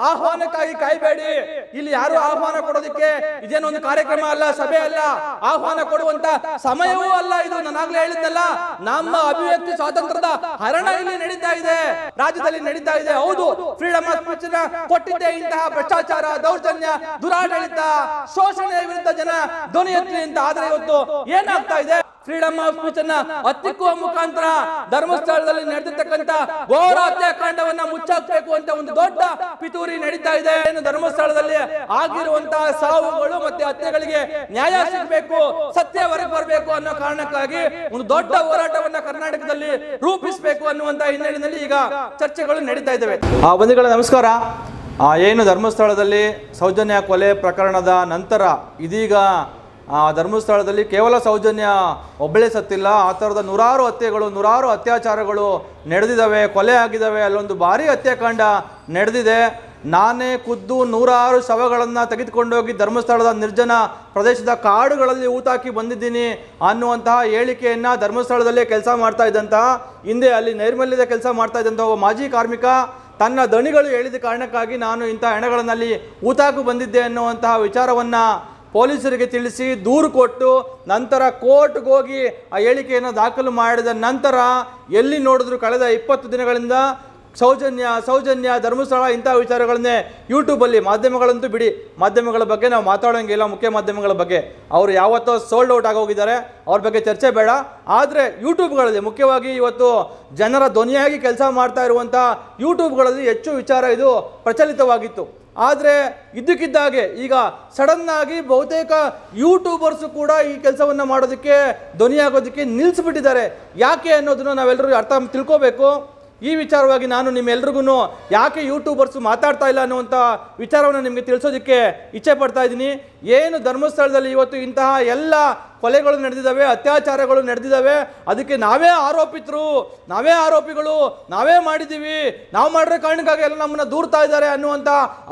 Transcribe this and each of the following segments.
ಆಹ್ವಾನಕ್ಕಾಗಿ ಕಾಯಬೇಡಿ. ಇಲ್ಲಿ ಯಾರು ಆಹ್ವಾನ ಕೊಡೋದಕ್ಕೆ ಇದೇನೊಂದು ಕಾರ್ಯಕ್ರಮ ಅಲ್ಲ, ಸಭೆ ಅಲ್ಲ, ಆಹ್ವಾನ ಕೊಡುವಂತ ಸಮಯವೂ ಅಲ್ಲ ಇದು. ನಾನಾಗ್ಲೇ ಹೇಳಿದ್ದಲ್ಲ, ನಮ್ಮ ಅಭಿವ್ಯಕ್ತಿ ಸ್ವಾತಂತ್ರ್ಯದ ಹರಣ ಇಲ್ಲಿ ನಡೀತಾ ಇದೆ, ರಾಜ್ಯದಲ್ಲಿ ನಡೀತಾ ಇದೆ. ಹೌದು, ಫ್ರೀಡಮ್ ಆಫ್ ಸ್ಪೀಚ್ ಕೊಟ್ಟಿದ್ದೆ ಇಂತಹ ಭ್ರಷ್ಟಾಚಾರ, ದೌರ್ಜನ್ಯ, ದುರಾಡಳಿತ, ಶೋಷಣೆಯ ವಿರುದ್ಧ ಜನ ಧ್ವನಿ ಎತ್ತಲಿ ಅಂತ. ಆದ್ರೆ ಇವತ್ತು ಏನಾಗ್ತಾ ಇದೆ, ಫ್ರೀಡಮ್ ಆಫ್ ಸ್ಪೀಚ್ ಅನ್ನ ಹತ್ತಿಕ್ಕುವ ಮುಖಾಂತರ ಧರ್ಮಸ್ಥಳದಲ್ಲಿ ನಡೆದಿರ್ತಕ್ಕಂಥ ಘೋರ ಹತ್ಯಾಕಾಂಡವನ್ನ ಮುಚ್ಚಾಕ್ಬೇಕು ಅಂತ ಒಂದು ದೊಡ್ಡ ಪಿತೂರಿ ನಡೀತಾ ಇದೆ. ಏನು ಧರ್ಮಸ್ಥಳದಲ್ಲಿ ಆಗಿರುವಂತಹ ಸಾವುಗಳು ಮತ್ತೆ ಹತ್ಯೆಗಳಿಗೆ ನ್ಯಾಯ ಸಿಗಬೇಕು, ಸತ್ಯ ಹೊರಗೆ ಬರಬೇಕು ಅನ್ನೋ ಕಾರಣಕ್ಕಾಗಿ ಒಂದು ದೊಡ್ಡ ಹೋರಾಟವನ್ನ ಕರ್ನಾಟಕದಲ್ಲಿ ರೂಪಿಸಬೇಕು ಅನ್ನುವಂತ ಹಿನ್ನೆಲೆಯಲ್ಲಿ ಈಗ ಚರ್ಚೆಗಳು ನಡೀತಾ ಇದ್ದಾವೆ. ಬಂಧುಗಳ ನಮಸ್ಕಾರ. ಏನು ಧರ್ಮಸ್ಥಳದಲ್ಲಿ ಸೌಜನ್ಯ ಕೊಲೆ ಪ್ರಕರಣದ ನಂತರ ಇದೀಗ ಧರ್ಮಸ್ಥಳದಲ್ಲಿ ಕೇವಲ ಸೌಜನ್ಯ ಒಬ್ಬಳೇ ಸತ್ತಿಲ್ಲ, ಆ ಥರದ ನೂರಾರು ಹತ್ಯೆಗಳು, ನೂರಾರು ಅತ್ಯಾಚಾರಗಳು ನಡೆದಿದ್ದಾವೆ, ಕೊಲೆ ಆಗಿದ್ದಾವೆ. ಅಲ್ಲೊಂದು ಭಾರಿ ಹತ್ಯಾಕಾಂಡ ನಡೆದಿದೆ. ನಾನೇ ಖುದ್ದು ನೂರಾರು ಶವಗಳನ್ನು ತೆಗೆದುಕೊಂಡೋಗಿ ಧರ್ಮಸ್ಥಳದ ನಿರ್ಜನ ಪ್ರದೇಶದ ಕಾಡುಗಳಲ್ಲಿ ಊತಾಕಿ ಬಂದಿದ್ದೀನಿ ಅನ್ನುವಂತಹ ಹೇಳಿಕೆಯನ್ನು ಧರ್ಮಸ್ಥಳದಲ್ಲೇ ಕೆಲಸ ಮಾಡ್ತಾ ಇದ್ದಂತಹ, ಹಿಂದೆ ಅಲ್ಲಿ ನೈರ್ಮಲ್ಯದ ಕೆಲಸ ಮಾಡ್ತಾ ಇದ್ದಂಥ ಒಬ್ಬ ಮಾಜಿ ಕಾರ್ಮಿಕ ತನ್ನ ದಣಿಗಳು ಹೇಳಿದ ಕಾರಣಕ್ಕಾಗಿ ನಾನು ಇಂಥ ಹೆಣಗಳಲ್ಲಿ ಊತಾಕು ಬಂದಿದ್ದೆ ಅನ್ನುವಂತಹ ವಿಚಾರವನ್ನು ಪೊಲೀಸರಿಗೆ ತಿಳಿಸಿ ದೂರು ಕೊಟ್ಟು ನಂತರ ಕೋರ್ಟ್ಗೆ ಹೋಗಿ ಆ ಹೇಳಿಕೆಯನ್ನು ದಾಖಲು ಮಾಡಿದ ನಂತರ ಎಲ್ಲಿ ನೋಡಿದ್ರು ಕಳೆದ 20 ದಿನಗಳಿಂದ ಸೌಜನ್ಯ ಧರ್ಮಸ್ಥಳ ಇಂಥ ವಿಚಾರಗಳನ್ನೇ ಯೂಟ್ಯೂಬಲ್ಲಿ, ಮಾಧ್ಯಮಗಳಂತೂ ಬಿಡಿ, ಮಾಧ್ಯಮಗಳ ಬಗ್ಗೆ ನಾವು ಮಾತಾಡೋಂಗಿಲ್ಲ. ಮುಖ್ಯ ಮಾಧ್ಯಮಗಳ ಬಗ್ಗೆ ಅವರು ಯಾವತ್ತೋ ಸೋಲ್ಡ್ ಔಟ್ ಆಗೋಗಿದ್ದಾರೆ, ಅವ್ರ ಬಗ್ಗೆ ಚರ್ಚೆ ಬೇಡ. ಆದರೆ ಯೂಟ್ಯೂಬ್ಗಳಲ್ಲಿ, ಮುಖ್ಯವಾಗಿ ಇವತ್ತು ಜನರ ಧ್ವನಿಯಾಗಿ ಕೆಲಸ ಮಾಡ್ತಾ ಇರುವಂಥ ಯೂಟ್ಯೂಬ್ಗಳಲ್ಲಿ ಹೆಚ್ಚು ವಿಚಾರ ಇದು ಪ್ರಚಲಿತವಾಗಿತ್ತು. ಆದರೆ ಇದ್ದಕ್ಕಿದ್ದಾಗೆ ಈಗ ಸಡನ್ನಾಗಿ ಬಹುತೇಕ ಯೂಟ್ಯೂಬರ್ಸು ಕೂಡ ಈ ಕೆಲಸವನ್ನು ಮಾಡೋದಕ್ಕೆ, ಧ್ವನಿಯಾಗೋದಕ್ಕೆ ನಿಲ್ಲಿಸ್ಬಿಟ್ಟಿದ್ದಾರೆ. ಯಾಕೆ ಅನ್ನೋದನ್ನು ನಾವೆಲ್ಲರೂ ತಿಳ್ಕೋಬೇಕು. ಈ ವಿಚಾರವಾಗಿ ನಾನು ನಿಮ್ಮೆಲ್ರಿಗೂ ಯಾಕೆ ಯೂಟ್ಯೂಬರ್ಸು ಮಾತಾಡ್ತಾ ಇಲ್ಲ ಅನ್ನುವಂಥ ವಿಚಾರವನ್ನು ನಿಮಗೆ ತಿಳಿಸೋದಕ್ಕೆ ಇಚ್ಛೆ ಪಡ್ತಾ ಇದ್ದೀನಿ. ಏನು ಧರ್ಮಸ್ಥಳದಲ್ಲಿ ಇವತ್ತು ಇಂತಹ ಎಲ್ಲ ಕೊಲೆಗಳು ನಡೆದಿದ್ದಾವೆ, ಅತ್ಯಾಚಾರಗಳು ನಡೆದಿದ್ದಾವೆ, ಅದಕ್ಕೆ ನಾವೇ ಆರೋಪಿಗಳು, ನಾವೇ ಮಾಡಿದ್ದೀವಿ, ನಾವು ಮಾಡಿರೋ ಕಾರಣಕ್ಕಾಗಿ ಎಲ್ಲ ನಮ್ಮನ್ನು ದೂರ್ತಾ ಇದ್ದಾರೆ ಅನ್ನುವಂಥ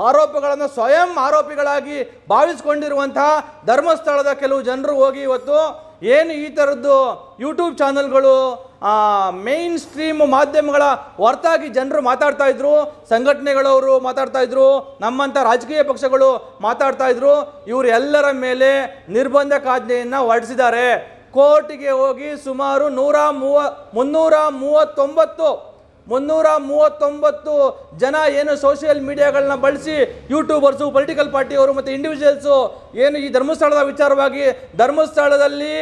ಆರೋಪಗಳನ್ನು ಸ್ವಯಂ ಆರೋಪಿಗಳಾಗಿ ಭಾವಿಸ್ಕೊಂಡಿರುವಂತಹ ಧರ್ಮಸ್ಥಳದ ಕೆಲವು ಜನರು ಹೋಗಿ ಇವತ್ತು ಏನು ಈ ಥರದ್ದು ಯೂಟ್ಯೂಬ್ ಚಾನಲ್ಗಳು, ಮೇನ್ ಸ್ಟ್ರೀಮ್ ಮಾಧ್ಯಮಗಳ ಹೊರತಾಗಿ ಜನರು ಮಾತಾಡ್ತಾ ಇದ್ರು, ಸಂಘಟನೆಗಳವರು ಮಾತಾಡ್ತಾ ಇದ್ರು, ನಮ್ಮಂಥ ರಾಜಕೀಯ ಪಕ್ಷಗಳು ಮಾತಾಡ್ತಾ ಇದ್ರು. ಇವರು ಎಲ್ಲರ ಮೇಲೆ ನಿರ್ಬಂಧಕಾಜ್ಞೆಯನ್ನು ಹೊರಡಿಸಿದ್ದಾರೆ. ಕೋರ್ಟಿಗೆ ಹೋಗಿ ಸುಮಾರು 339 ಜನ ಏನು ಸೋಷಿಯಲ್ ಮೀಡಿಯಾಗಳನ್ನ ಬಳಸಿ ಯೂಟ್ಯೂಬರ್ಸು, ಪೊಲಿಟಿಕಲ್ ಪಾರ್ಟಿಯವರು ಮತ್ತು ಇಂಡಿವಿಜುವಲ್ಸು ಏನು ಈ ಧರ್ಮಸ್ಥಳದ ವಿಚಾರವಾಗಿ ಧರ್ಮಸ್ಥಳದಲ್ಲಿ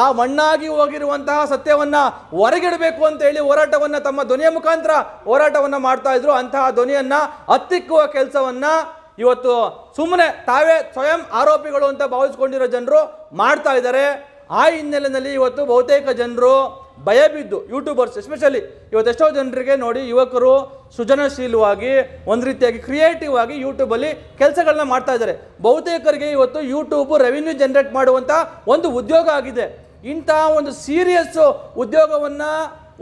ಆ ಮಣ್ಣಾಗಿ ಹೋಗಿರುವಂತಹ ಸತ್ಯವನ್ನು ಹೊರಗಿಡಬೇಕು ಅಂತೇಳಿ ಹೋರಾಟವನ್ನು, ತಮ್ಮ ಧ್ವನಿಯ ಮುಖಾಂತರ ಹೋರಾಟವನ್ನು ಮಾಡ್ತಾ ಇದ್ರು. ಅಂತಹ ಧ್ವನಿಯನ್ನು ಹತ್ತಿಕ್ಕುವ ಕೆಲಸವನ್ನು ಇವತ್ತು ಸುಮ್ಮನೆ ತಾವೇ ಸ್ವಯಂ ಆರೋಪಿಗಳು ಅಂತ ಭಾವಿಸ್ಕೊಂಡಿರೋ ಜನರು ಮಾಡ್ತಾ ಇದ್ದಾರೆ. ಆ ಹಿನ್ನೆಲೆಯಲ್ಲಿ ಇವತ್ತು ಬಹುತೇಕ ಜನರು ಭಯ ಬಿದ್ದು, ಯೂಟ್ಯೂಬರ್ಸ್ ಎಸ್ಪೆಷಲಿ ಇವತ್ತು ಎಷ್ಟೋ ಜನರಿಗೆ ನೋಡಿ, ಯುವಕರು ಸೃಜನಶೀಲವಾಗಿ ಒಂದು ರೀತಿಯಾಗಿ ಕ್ರಿಯೇಟಿವ್ ಆಗಿ ಯೂಟ್ಯೂಬಲ್ಲಿ ಕೆಲಸಗಳನ್ನ ಮಾಡ್ತಾ ಇದ್ದಾರೆ. ಬಹುತೇಕರಿಗೆ ಇವತ್ತು ಯೂಟ್ಯೂಬ್ ರೆವಿನ್ಯೂ ಜನರೇಟ್ ಮಾಡುವಂಥ ಒಂದು ಉದ್ಯೋಗ ಆಗಿದೆ. ಇಂಥ ಒಂದು ಸೀರಿಯಸ್ ಉದ್ಯೋಗವನ್ನು,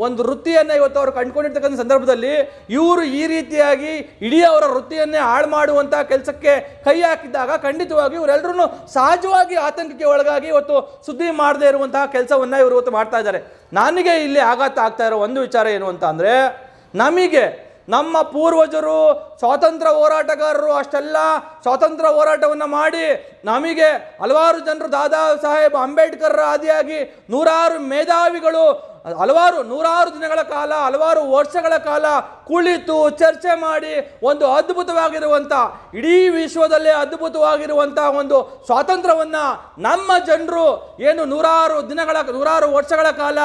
ಒಂದು ವೃತ್ತಿಯನ್ನು ಇವತ್ತು ಅವರು ಕಂಡುಕೊಂಡಿರ್ತಕ್ಕಂಥ ಸಂದರ್ಭದಲ್ಲಿ ಇವರು ಈ ರೀತಿಯಾಗಿ ಇಡೀ ಅವರ ವೃತ್ತಿಯನ್ನೇ ಹಾಳು ಮಾಡುವಂಥ ಕೆಲಸಕ್ಕೆ ಕೈ ಹಾಕಿದಾಗ ಖಂಡಿತವಾಗಿ ಇವರೆಲ್ಲರೂ ಸಹಜವಾಗಿ ಆತಂಕಕ್ಕೆ ಒಳಗಾಗಿ ಇವತ್ತು ಸುದ್ದಿ ಮಾಡದೇ ಇರುವಂತಹ ಕೆಲಸವನ್ನು ಇವರು ಇವತ್ತು ಮಾಡ್ತಾ ಇದ್ದಾರೆ. ನನಗೆ ಇಲ್ಲಿ ಆಘಾತ ಆಗ್ತಾ ಇರೋ ಒಂದು ವಿಚಾರ ಏನು ಅಂತ ಅಂದರೆ, ನಮಗೆ ನಮ್ಮ ಪೂರ್ವಜರು ಸ್ವಾತಂತ್ರ್ಯ ಹೋರಾಟಗಾರರು ಅಷ್ಟೆಲ್ಲ ಸ್ವಾತಂತ್ರ್ಯ ಹೋರಾಟವನ್ನು ಮಾಡಿ ನಮಗೆ ಹಲವಾರು ಜನರು, ದಾದಾ ಸಾಹೇಬ್ ಅಂಬೇಡ್ಕರ್ ಆದಿಯಾಗಿ ನೂರಾರು ಮೇಧಾವಿಗಳು ನೂರಾರು ದಿನಗಳ ಕಾಲ, ಹಲವಾರು ವರ್ಷಗಳ ಕಾಲ ಕುಳಿತು ಚರ್ಚೆ ಮಾಡಿ ಒಂದು ಅದ್ಭುತವಾಗಿರುವಂಥ, ಇಡೀ ವಿಶ್ವದಲ್ಲೇ ಅದ್ಭುತವಾಗಿರುವಂಥ ಒಂದು ಸ್ವಾತಂತ್ರ್ಯವನ್ನು ನಮ್ಮ ಜನರು ಏನು ನೂರಾರು ವರ್ಷಗಳ ಕಾಲ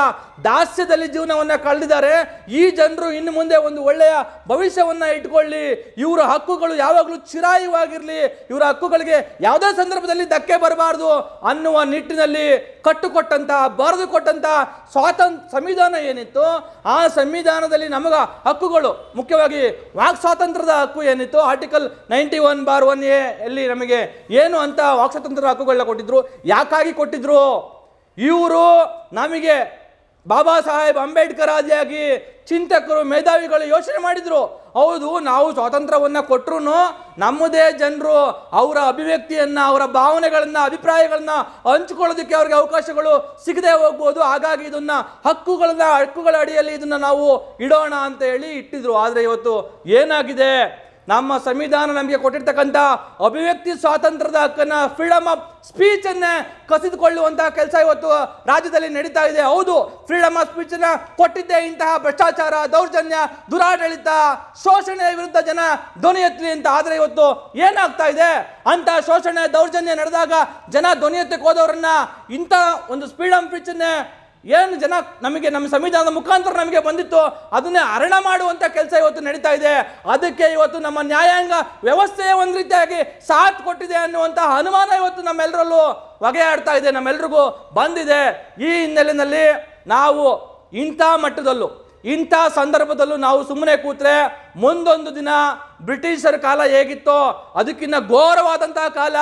ದಾಸ್ಯದಲ್ಲಿ ಜೀವನವನ್ನು ಕಳೆದಿದ್ದಾರೆ. ಈ ಜನರು ಇನ್ನು ಮುಂದೆ ಒಂದು ಒಳ್ಳೆಯ ಭವಿಷ್ಯವನ್ನು ಇಟ್ಕೊಳ್ಳಿ, ಇವರ ಹಕ್ಕುಗಳು ಯಾವಾಗಲೂ ಚಿರಾಯುವಾಗಿರಲಿ, ಇವರ ಹಕ್ಕುಗಳಿಗೆ ಯಾವುದೇ ಸಂದರ್ಭದಲ್ಲಿ ಧಕ್ಕೆ ಬರಬಾರ್ದು ಅನ್ನುವ ನಿಟ್ಟಿನಲ್ಲಿ ಬರೆದುಕೊಟ್ಟಂತಹ ಸಂವಿಧಾನ ಏನಿತ್ತು, ಆ ಸಂವಿಧಾನದಲ್ಲಿ ನಮಗ ಹಕ್ಕುಗಳು, ಮುಖ್ಯವಾಗಿ ವಾಕ್ ಸ್ವಾತಂತ್ರ್ಯದ ಹಕ್ಕು ಏನಿತ್ತು, ಆರ್ಟಿಕಲ್ 91(1)(a) ಅಲ್ಲಿ ನಮಗೆ ಏನು ಅಂತ ವಾಕ್ ಸ್ವಾತಂತ್ರ್ಯದ ಹಕ್ಕುಗಳನ್ನ ಕೊಟ್ಟಿದ್ರು. ಯಾಕಾಗಿ ಕೊಟ್ಟಿದ್ರು? ಇವರು ನಮಗೆ ಬಾಬಾ ಸಾಹೇಬ್ ಅಂಬೇಡ್ಕರ್ ಆದಿಯಾಗಿ ಚಿಂತಕರು, ಮೇಧಾವಿಗಳು ಯೋಚನೆ ಮಾಡಿದ್ರು. ಹೌದು, ನಾವು ಸ್ವಾತಂತ್ರ್ಯವನ್ನು ಕೊಟ್ಟರು ನಮ್ಮದೇ ಜನರು ಅವರ ಅಭಿವ್ಯಕ್ತಿಯನ್ನು, ಅವರ ಭಾವನೆಗಳನ್ನು, ಅಭಿಪ್ರಾಯಗಳನ್ನು ಹಂಚಿಕೊಳ್ಳೋದಕ್ಕೆ ಅವ್ರಿಗೆ ಅವಕಾಶಗಳು ಸಿಗದೆ ಹೋಗ್ಬೋದು. ಹಾಗಾಗಿ ಇದನ್ನು ಹಕ್ಕುಗಳ ಅಡಿಯಲ್ಲಿ ಇದನ್ನು ನಾವು ಇಡೋಣ ಅಂತ ಹೇಳಿ ಇಟ್ಟಿದ್ರು. ಆದರೆ ಇವತ್ತು ಏನಾಗಿದೆ, ನಮ್ಮ ಸಂವಿಧಾನ ನಮಗೆ ಕೊಟ್ಟಿರ್ತಕ್ಕಂಥ ಅಭಿವ್ಯಕ್ತಿ ಸ್ವಾತಂತ್ರ್ಯದ ಹಕ್ಕನ್ನ, ಫ್ರೀಡಮ್ ಆಫ್ ಸ್ಪೀಚ್ ಅನ್ನೇ ಕಸಿದುಕೊಳ್ಳುವಂತಹ ಕೆಲಸ ಇವತ್ತು ರಾಜ್ಯದಲ್ಲಿ ನಡೀತಾ ಇದೆ. ಹೌದು, ಫ್ರೀಡಮ್ ಆಫ್ ಸ್ಪೀಚ್ ಅನ್ನ ಕೊಟ್ಟಿದ್ದೆ ಇಂತಹ ಭ್ರಷ್ಟಾಚಾರ, ದೌರ್ಜನ್ಯ, ದುರಾಡಳಿತ, ಶೋಷಣೆ ವಿರುದ್ಧ ಜನ ಧ್ವನಿ ಎತ್ತಲಿ ಅಂತ. ಆದ್ರೆ ಇವತ್ತು ಏನಾಗ್ತಾ ಇದೆ, ಅಂತ ಶೋಷಣೆ ದೌರ್ಜನ್ಯ ನಡೆದಾಗ ಜನ ಧ್ವನಿ ಎತ್ತಕ್ಕೆ ಹೋದವರನ್ನ ಇಂಥ ಒಂದು ಫ್ರೀಡಮ್ ಸ್ಪೀಚ್ ಅನ್ನೇ ಏನು ಜನ ನಮಗೆ ನಮ್ಮ ಸಂವಿಧಾನದ ಮುಖಾಂತರ ನಮಗೆ ಬಂದಿತ್ತು ಅದನ್ನೇ ಹರಣ ಮಾಡುವಂತ ಕೆಲಸ ಇವತ್ತು ನಡೀತಾ ಇದೆ. ಅದಕ್ಕೆ ಇವತ್ತು ನಮ್ಮ ನ್ಯಾಯಾಂಗ ವ್ಯವಸ್ಥೆಯ ಒಂದು ರೀತಿಯಾಗಿ ಸಾಥ್ ಕೊಟ್ಟಿದೆ ಅನ್ನುವಂತಹ ಅನುಮಾನ ಇವತ್ತು ನಮ್ಮೆಲ್ಲರಲ್ಲೂ ಹೊಗೆಯಾಡ್ತಾ ಇದೆ, ನಮ್ಮೆಲ್ರಿಗೂ ಬಂದಿದೆ. ಈ ಹಿನ್ನೆಲೆಯಲ್ಲಿ ನಾವು ಇಂಥ ಮಟ್ಟದಲ್ಲೂ ಇಂಥ ಸಂದರ್ಭದಲ್ಲೂ ನಾವು ಸುಮ್ಮನೆ ಕೂತ್ರೆ ಮುಂದೊಂದು ದಿನ ಬ್ರಿಟಿಷರ ಕಾಲ ಹೇಗಿತ್ತೋ ಅದಕ್ಕಿಂತ ಘೋರವಾದಂತಹ ಕಾಲ.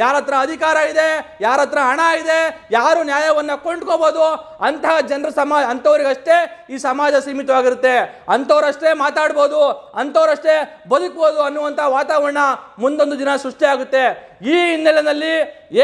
ಯಾರ ಹತ್ರ ಅಧಿಕಾರ ಇದೆ, ಯಾರ ಹತ್ರ ಹಣ ಇದೆ, ಯಾರು ನ್ಯಾಯವನ್ನು ಕೊಂಡ್ಕೋಬಹುದು ಅಂತಹ ಜನರ ಸಮಾಜ, ಅಂಥವ್ರಿಗಷ್ಟೇ ಈ ಸಮಾಜ ಸೀಮಿತವಾಗಿರುತ್ತೆ, ಅಂಥವ್ರಷ್ಟೇ ಮಾತಾಡ್ಬೋದು, ಅಂಥವ್ರಷ್ಟೇ ಬದುಕ್ಬೋದು ಅನ್ನುವಂಥ ವಾತಾವರಣ ಮುಂದೊಂದು ದಿನ ಸೃಷ್ಟಿಯಾಗುತ್ತೆ. ಈ ಹಿನ್ನೆಲೆಯಲ್ಲಿ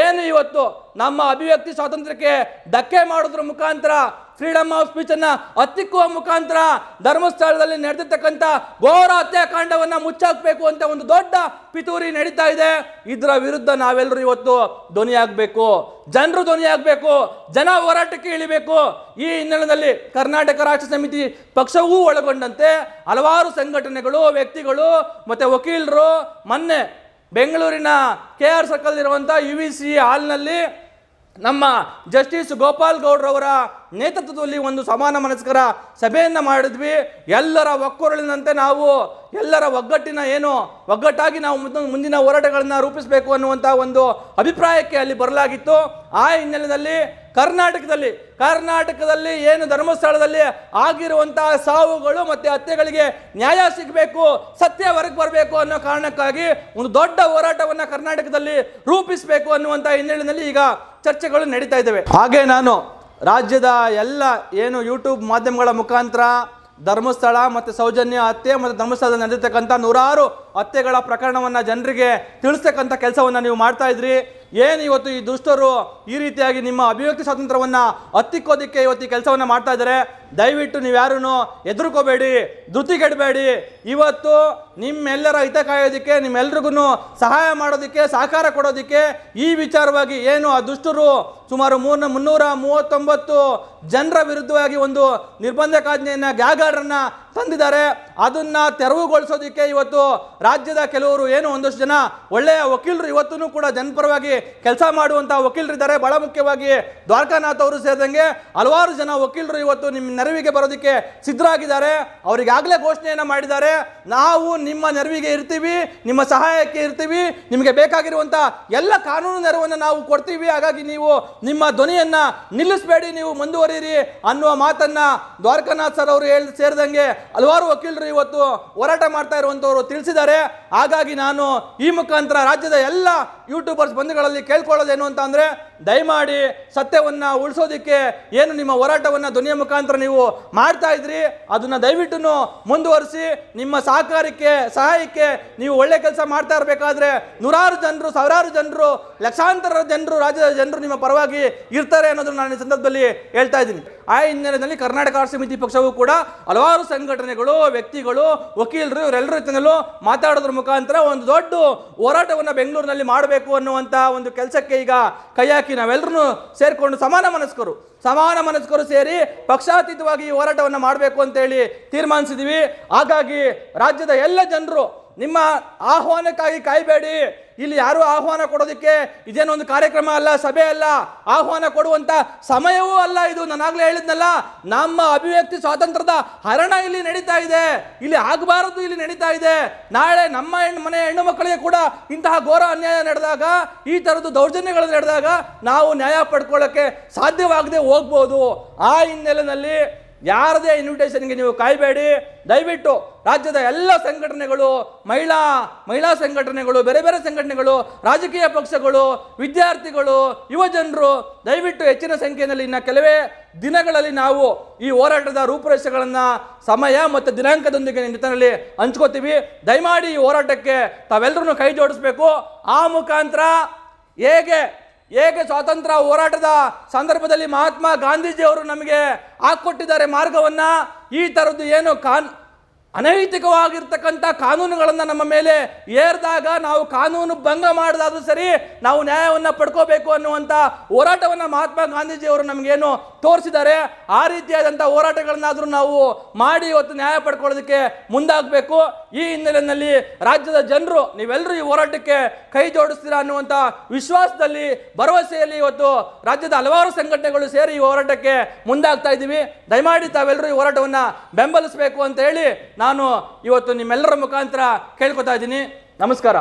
ಏನು ಇವತ್ತು ನಮ್ಮ ಅಭಿವ್ಯಕ್ತಿ ಸ್ವಾತಂತ್ರ್ಯಕ್ಕೆ ಧಕ್ಕೆ ಮಾಡೋದ್ರ ಮುಖಾಂತರ, ಫ್ರೀಡಮ್ ಆಫ್ ಸ್ಪೀಚ್ ಅನ್ನ ಹತ್ತಿಕ್ಕುವ ಮುಖಾಂತರ ಧರ್ಮಸ್ಥಳದಲ್ಲಿ ನಡೆದಿರ್ತಕ್ಕಂಥ ಘೋರ ಹತ್ಯಾಕಾಂಡವನ್ನ ಮುಚ್ಚಾಕ್ಬೇಕು ಅಂತ ಒಂದು ದೊಡ್ಡ ಪಿತೂರಿ ನಡೀತಾ ಇದೆ. ಇದರ ವಿರುದ್ಧ ನಾವೆಲ್ಲರೂ ಇವತ್ತು ಧ್ವನಿಯಾಗಬೇಕು, ಜನರು ಧ್ವನಿಯಾಗಬೇಕು, ಜನ ಹೋರಾಟಕ್ಕೆ ಇಳಿಬೇಕು. ಈ ಹಿನ್ನೆಲೆಯಲ್ಲಿ ಕರ್ನಾಟಕ ರಾಷ್ಟ್ರ ಸಮಿತಿ ಪಕ್ಷವೂ ಒಳಗೊಂಡಂತೆ ಹಲವಾರು ಸಂಘಟನೆಗಳು, ವ್ಯಕ್ತಿಗಳು ಮತ್ತೆ ವಕೀಲರು ಮೊನ್ನೆ ಬೆಂಗಳೂರಿನ KR ಸರ್ಕಲ್ ಇರುವಂಥ UVC ಹಾಲ್ನಲ್ಲಿ ನಮ್ಮ ಜಸ್ಟಿಸ್ ಗೋಪಾಲ್ ಗೌಡ್ರವರ ನೇತೃತ್ವದಲ್ಲಿ ಒಂದು ಸಮಾನ ಮನಸ್ಕರ ಸಭೆಯನ್ನು ಮಾಡಿದ್ವಿ. ಎಲ್ಲರ ಒಕ್ಕೊರಳಿನಂತೆ ನಾವು ಎಲ್ಲರ ಒಗ್ಗಟ್ಟಾಗಿ ನಾವು ಮುಂದಿನ ಹೋರಾಟಗಳನ್ನು ರೂಪಿಸಬೇಕು ಅನ್ನುವಂಥ ಒಂದು ಅಭಿಪ್ರಾಯಕ್ಕೆ ಅಲ್ಲಿ ಬರಲಾಗಿತ್ತು. ಆ ಹಿನ್ನೆಲೆಯಲ್ಲಿ ಕರ್ನಾಟಕದಲ್ಲಿ ಏನು ಧರ್ಮಸ್ಥಳದಲ್ಲಿ ಆಗಿರುವಂತಹ ಸಾವುಗಳು ಮತ್ತೆ ಹತ್ಯೆಗಳಿಗೆ ನ್ಯಾಯ ಸಿಗಬೇಕು, ಸತ್ಯ ಹೊರಗೆ ಬರಬೇಕು ಅನ್ನೋ ಕಾರಣಕ್ಕಾಗಿ ಒಂದು ದೊಡ್ಡ ಹೋರಾಟವನ್ನು ಕರ್ನಾಟಕದಲ್ಲಿ ರೂಪಿಸಬೇಕು ಅನ್ನುವಂಥ ಹಿನ್ನೆಲೆಯಲ್ಲಿ ಈಗ ಚರ್ಚೆಗಳು ನಡೀತಾ ಇದ್ದಾವೆ. ಹಾಗೆ ನಾನು ರಾಜ್ಯದ ಎಲ್ಲ ಏನು ಯೂಟ್ಯೂಬ್ ಮಾಧ್ಯಮಗಳ ಮುಖಾಂತರ ಧರ್ಮಸ್ಥಳ ಮತ್ತು ಸೌಜನ್ಯ ಹತ್ಯೆ ಮತ್ತು ಧರ್ಮಸ್ಥಳದಲ್ಲಿ ನಡೆದಿರ್ತಕ್ಕಂಥ ನೂರಾರು ಹತ್ಯೆಗಳ ಪ್ರಕರಣವನ್ನು ಜನರಿಗೆ ತಿಳಿಸ್ತಕ್ಕಂಥ ಕೆಲಸವನ್ನು ನೀವು ಮಾಡ್ತಾ ಇದ್ರಿ. ಏನು ಇವತ್ತು ಈ ದುಷ್ಟರು ಈ ರೀತಿಯಾಗಿ ನಿಮ್ಮ ಅಭಿವ್ಯಕ್ತಿ ಸ್ವಾತಂತ್ರ್ಯವನ್ನು ಹತ್ತಿಕ್ಕೋದಕ್ಕೆ ಇವತ್ತು ಈ ಕೆಲಸವನ್ನು ಮಾಡ್ತಾ ಇದ್ದಾರೆ. ದಯವಿಟ್ಟು ನೀವ್ಯಾರೂ ಹೆದರ್ಕೋಬೇಡಿ, ಧೃತಿಗೆಡಬೇಡಿ. ಇವತ್ತು ನಿಮ್ಮೆಲ್ಲರ ಹಿತ ಕಾಯೋದಕ್ಕೆ, ನಿಮ್ಮೆಲ್ರಿಗೂ ಸಹಾಯ ಮಾಡೋದಕ್ಕೆ, ಸಹಕಾರ ಕೊಡೋದಕ್ಕೆ ಈ ವಿಚಾರವಾಗಿ ಏನು ಆ ದುಷ್ಟರು ಸುಮಾರು 339 ಜನರ ವಿರುದ್ಧವಾಗಿ ಒಂದು ನಿರ್ಬಂಧಕಾಜ್ಞೆಯನ್ನು, ಗ್ಯಾಗ್ ಆರ್ಡರ್ನ ತಂದಿದ್ದಾರೆ. ಅದನ್ನು ತೆರವುಗೊಳಿಸೋದಕ್ಕೆ ಇವತ್ತು ರಾಜ್ಯದ ಕೆಲವರು ಏನು ಒಂದಷ್ಟು ಜನ ಒಳ್ಳೆಯ ವಕೀಲರು ಇವತ್ತೂ ಕೂಡ ಜನಪರವಾಗಿ ಕೆಲಸ ಮಾಡುವಂಥ ವಕೀಲರಿದ್ದಾರೆ. ಬಹಳ ಮುಖ್ಯವಾಗಿ ದ್ವಾರಕಾನಾಥ್ ಅವರು ಸೇರಿದಂಗೆ ಹಲವಾರು ಜನ ವಕೀಲರು ಇವತ್ತು ನಿಮ್ಮ ನೆರವಿಗೆ ಬರೋದಕ್ಕೆ ಸಿದ್ಧರಾಗಿದ್ದಾರೆ. ಅವರಿಗಾಗಲೇ ಘೋಷಣೆಯನ್ನು ಮಾಡಿದ್ದಾರೆ, ನಾವು ನಿಮ್ಮ ನೆರವಿಗೆ ಇರ್ತೀವಿ, ನಿಮ್ಮ ಸಹಾಯಕ್ಕೆ ಇರ್ತೀವಿ, ನಿಮಗೆ ಬೇಕಾಗಿರುವಂಥ ಎಲ್ಲ ಕಾನೂನು ನೆರವನ್ನು ನಾವು ಕೊಡ್ತೀವಿ. ಹಾಗಾಗಿ ನೀವು ನಿಮ್ಮ ಧ್ವನಿಯನ್ನು ನಿಲ್ಲಿಸಬೇಡಿ, ನೀವು ಮುಂದುವರಿಯಿರಿ ಅನ್ನುವ ಮಾತನ್ನು ದ್ವಾರಕಾನಾಥ್ ಸರ್ ಅವರು ಸೇರಿದಂಗೆ ಹಲವಾರು ವಕೀಲರು ಇವತ್ತು ಹೋರಾಟ ಮಾಡ್ತಾ ಇರುವಂಥವರು ತಿಳಿಸಿದ್ದಾರೆ. ಹಾಗಾಗಿ ನಾನು ಈ ಮುಖಾಂತರ ರಾಜ್ಯದ ಎಲ್ಲ ಯೂಟ್ಯೂಬರ್ಸ್ ಬಂಧುಗಳಲ್ಲಿ ಕೇಳ್ಕೊಳ್ಳೋದೇನು ಅಂತ ಅಂದರೆ, ದಯಮಾಡಿ ಸತ್ಯವನ್ನು ಉಳಿಸೋದಕ್ಕೆ ಏನು ನಿಮ್ಮ ಹೋರಾಟವನ್ನು ಧ್ವನಿಯ ಮುಖಾಂತರ ನೀವು ಮಾಡ್ತಾ ಇದ್ರಿ ಅದನ್ನು ದಯವಿಟ್ಟು ಮುಂದುವರಿಸಿ. ನಿಮ್ಮ ಸಹಾಯಕ್ಕೆ ನೀವು ಒಳ್ಳೆ ಕೆಲಸ ಮಾಡ್ತಾ ಇರಬೇಕಾದ್ರೆ ನೂರಾರು ಜನರು, ಸಾವಿರಾರು ಜನರು, ಲಕ್ಷಾಂತರ ಜನರು, ರಾಜ್ಯದ ಜನರು ನಿಮ್ಮ ಪರವಾಗಿ ಇರ್ತಾರೆ ಅನ್ನೋದನ್ನು ನಾನು ಈ ಸಂದರ್ಭದಲ್ಲಿ ಹೇಳ್ತಾ ಇದ್ದೀನಿ. ಆ ಹಿನ್ನೆಲೆಯಲ್ಲಿ ಕರ್ನಾಟಕ ರಾಷ್ಟ್ರ ಸಮಿತಿ ಪಕ್ಷವೂ ಕೂಡ ಹಲವಾರು ಸಂಘಟನೆಗಳು, ವ್ಯಕ್ತಿಗಳು, ವಕೀಲರು ಇವರೆಲ್ಲರ ಜೊತೆನಲ್ಲೂ ಮಾತಾಡೋದ್ರ ಮುಖಾಂತರ ಒಂದು ದೊಡ್ಡ ಹೋರಾಟವನ್ನು ಬೆಂಗಳೂರಿನಲ್ಲಿ ಮಾಡಬೇಕು ಅನ್ನುವಂಥ ಒಂದು ಕೆಲಸಕ್ಕೆ ಈಗ ಕೈ ಹಾಕಿ ನಾವೆಲ್ಲರೂ ಸೇರಿಕೊಂಡು ಸಮಾನ ಮನಸ್ಕರು ಸೇರಿ ಪಕ್ಷಾತೀತವಾಗಿ ಈ ಹೋರಾಟವನ್ನು ಮಾಡಬೇಕು ಅಂತೇಳಿ ತೀರ್ಮಾನಿಸಿದ್ದೀವಿ. ಹಾಗಾಗಿ ರಾಜ್ಯದ ಎಲ್ಲ ಜನರು ನಿಮ್ಮ ಆಹ್ವಾನಕ್ಕಾಗಿ ಕಾಯಬೇಡಿ. ಇಲ್ಲಿ ಯಾರು ಆಹ್ವಾನ ಕೊಡೋದಕ್ಕೆ ಇದೇನೊಂದು ಕಾರ್ಯಕ್ರಮ ಅಲ್ಲ, ಸಭೆ ಅಲ್ಲ, ಆಹ್ವಾನ ಕೊಡುವಂತ ಸಮಯವೂ ಅಲ್ಲ ಇದು. ನಾನಾಗಲೇ ಹೇಳಿದ್ನಲ್ಲ, ನಮ್ಮ ಅಭಿವ್ಯಕ್ತಿ ಸ್ವಾತಂತ್ರ್ಯದ ಹರಣ ಇಲ್ಲಿ ನಡೀತಾ ಇದೆ, ಇಲ್ಲಿ ಆಗಬಾರದು, ಇಲ್ಲಿ ನಡೀತಾ ಇದೆ. ನಾಳೆ ನಮ್ಮ ಮನೆ ಹೆಣ್ಣು ಮಕ್ಕಳಿಗೆ ಕೂಡ ಇಂತಹ ಘೋರ ಅನ್ಯಾಯ ನಡೆದಾಗ, ಈ ಥರದ್ದು ದೌರ್ಜನ್ಯಗಳು ನಡೆದಾಗ ನಾವು ನ್ಯಾಯ ಪಡ್ಕೊಳ್ಳೋಕ್ಕೆ ಸಾಧ್ಯವಾಗದೆ ಹೋಗ್ಬೋದು. ಆ ಹಿನ್ನೆಲೆಯಲ್ಲಿ ಯಾರದೇ ಇನ್ವಿಟೇಷನ್ಗೆ ನೀವು ಕಾಯಬೇಡಿ. ದಯವಿಟ್ಟು ರಾಜ್ಯದ ಎಲ್ಲ ಸಂಘಟನೆಗಳು, ಮಹಿಳಾ ಸಂಘಟನೆಗಳು, ಬೇರೆ ಬೇರೆ ಸಂಘಟನೆಗಳು, ರಾಜಕೀಯ ಪಕ್ಷಗಳು, ವಿದ್ಯಾರ್ಥಿಗಳು, ಯುವಜನರು ದಯವಿಟ್ಟು ಹೆಚ್ಚಿನ ಸಂಖ್ಯೆಯಲ್ಲಿ ಇನ್ನು ಕೆಲವೇ ದಿನಗಳಲ್ಲಿ ನಾವು ಈ ಹೋರಾಟದ ರೂಪುರೇಷೆಗಳನ್ನು ಸಮಯ ಮತ್ತು ದಿನಾಂಕದೊಂದಿಗೆ ನಿಟ್ಟಿನಲ್ಲಿ ಹಂಚ್ಕೋತೀವಿ. ದಯಮಾಡಿ ಈ ಹೋರಾಟಕ್ಕೆ ತಾವೆಲ್ಲರೂ ಕೈ ಜೋಡಿಸ್ಬೇಕು. ಆ ಮುಖಾಂತರ ಹೇಗೆ ಸ್ವಾತಂತ್ರ್ಯ ಹೋರಾಟದ ಸಂದರ್ಭದಲ್ಲಿ ಮಹಾತ್ಮ ಗಾಂಧೀಜಿಯವರು ನಮಗೆ ಹಾಕ್ಕೊಟ್ಟಿದ್ದಾರೆ ಮಾರ್ಗವನ್ನು, ಈ ಥರದ್ದು ಏನು ಅನೈತಿಕವಾಗಿರ್ತಕ್ಕಂಥ ಕಾನೂನುಗಳನ್ನು ನಮ್ಮ ಮೇಲೆ ಏರಿದಾಗ ನಾವು ಕಾನೂನು ಭಂಗ ಮಾಡಿದಾದ್ರೂ ಸರಿ ನಾವು ನ್ಯಾಯವನ್ನು ಪಡ್ಕೋಬೇಕು ಅನ್ನುವಂಥ ಹೋರಾಟವನ್ನು ಮಹಾತ್ಮ ಗಾಂಧೀಜಿಯವರು ನಮಗೇನು ತೋರಿಸಿದ್ದಾರೆ. ಆ ರೀತಿಯಾದಂಥ ಹೋರಾಟಗಳನ್ನಾದರೂ ನಾವು ಮಾಡಿ ಇವತ್ತು ನ್ಯಾಯ ಪಡ್ಕೊಳ್ಳೋದಕ್ಕೆ ಮುಂದಾಗಬೇಕು. ಈ ಹಿನ್ನೆಲೆಯಲ್ಲಿ ರಾಜ್ಯದ ಜನರು ನೀವೆಲ್ಲರೂ ಈ ಹೋರಾಟಕ್ಕೆ ಕೈ ಜೋಡಿಸ್ತೀರಾ ಅನ್ನುವಂಥ ವಿಶ್ವಾಸದಲ್ಲಿ, ಭರವಸೆಯಲ್ಲಿ ಇವತ್ತು ರಾಜ್ಯದ ಹಲವಾರು ಸಂಘಟನೆಗಳು ಸೇರಿ ಈ ಹೋರಾಟಕ್ಕೆ ಮುಂದಾಗ್ತಾ ಇದ್ದೀವಿ. ದಯಮಾಡಿ ತಾವೆಲ್ಲರೂ ಈ ಹೋರಾಟವನ್ನು ಬೆಂಬಲಿಸಬೇಕು ಅಂತ ಹೇಳಿ ನಾನು ಇವತ್ತು ನಿಮ್ಮೆಲ್ಲರ ಮುಖಾಂತರ ಕೇಳ್ಕೊತಾ ಇದ್ದೀನಿ. ನಮಸ್ಕಾರ.